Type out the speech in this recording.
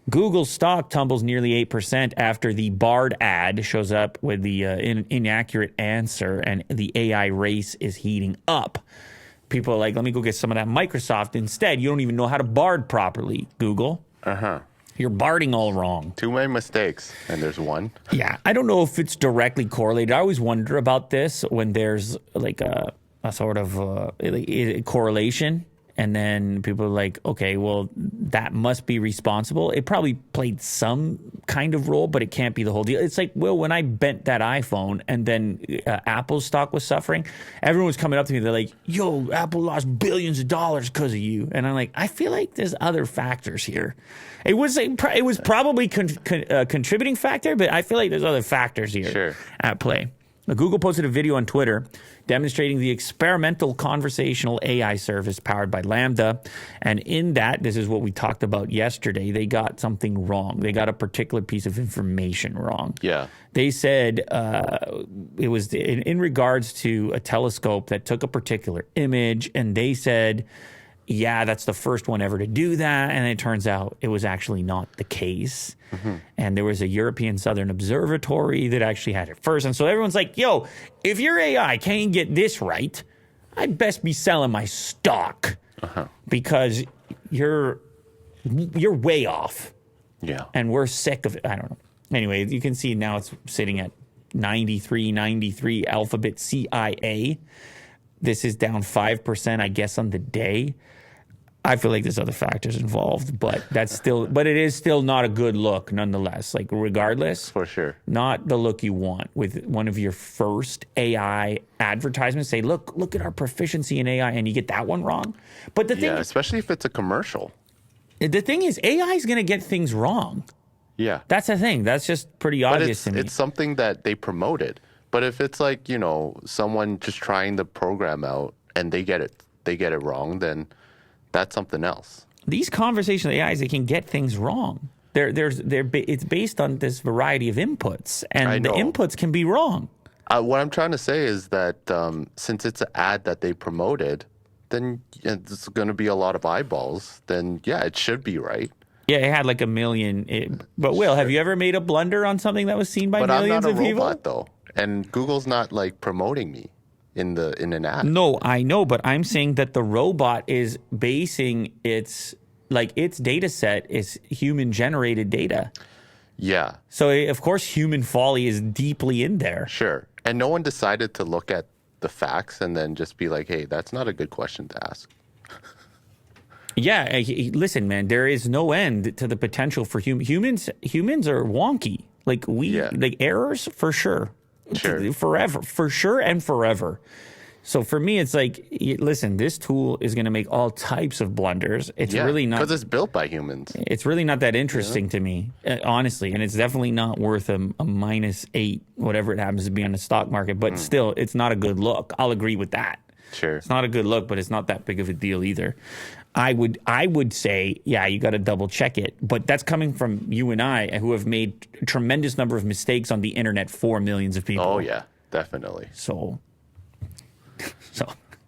Google stock tumbles nearly 8% after the Bard ad shows up with the inaccurate answer, and the AI race is heating up. People are like, let me go get some of that Microsoft instead. You don't even know how to Bard properly, Google. You're Barding all wrong. Too many mistakes, and there's one. Yeah, I don't know if it's directly correlated. I always wonder about this when there's like a sort of correlation. And then people are like, okay, well, that must be responsible. It probably played some kind of role, but it can't be the whole deal. It's like, well, when I bent that iPhone and then Apple's stock was suffering, everyone was coming up to me. They're like, yo, Apple lost billions of dollars because of you. And I'm like, I feel like there's other factors here. It was probably a contributing factor, but I feel like there's other factors here at play. Now, Google posted a video on Twitter demonstrating the experimental conversational AI service powered by Lambda. And in that, this is what we talked about yesterday, they got something wrong. They got a particular piece of information wrong. Yeah. They said it was in regards to a telescope that took a particular image, and they said, yeah, that's the first one ever to do that. And it turns out it was actually not the case. And there was a European Southern Observatory that actually had it first. And so everyone's like, yo, if your AI can't get this right, I'd best be selling my stock because you're way off. Yeah. And we're sick of it. I don't know. Anyway, you can see now it's sitting at 93 Alphabet CIA. This is down 5%, I guess, on the day. I feel like there's other factors involved, but it is still not a good look nonetheless. Like regardless, for sure, not the look you want with one of your first AI advertisements. Say, look at our proficiency in AI, and you get that one wrong. But the thing, especially if it's a commercial. The thing is, AI is going to get things wrong. Yeah, that's the thing. That's just pretty obvious to me. It's something that they promoted. But if it's like, someone just trying the program out and they get it wrong, then that's something else. These conversational AIs, they can get things wrong. It's based on this variety of inputs, and the inputs can be wrong. What I'm trying to say is that since it's an ad that they promoted, then it's going to be a lot of eyeballs. Then, it should be right. Yeah, it had like 1 million. But Will, have you ever made a blunder on something that was seen by millions of people? But I'm not a robot, though. And Google's not like promoting me in an ad. No, I know, but I'm saying that the robot is basing its data set is human generated data. Yeah. So of course human folly is deeply in there. Sure. And no one decided to look at the facts and then just be like, hey, that's not a good question to ask. Yeah, listen, man, there is no end to the potential for humans. Humans are wonky. Like errors for sure. Forever, for sure, and forever. So for me, it's like, listen, this tool is going to make all types of blunders. It's really not, because it's built by humans. It's really not that interesting to me, honestly, and it's definitely not worth a -8, whatever it happens to be on the stock market. But still, it's not a good look. I'll agree with that. Sure, it's not a good look, but it's not that big of a deal either. I would say, you got to double check it. But that's coming from you and I, who have made a tremendous number of mistakes on the internet for millions of people. Oh, yeah, definitely. So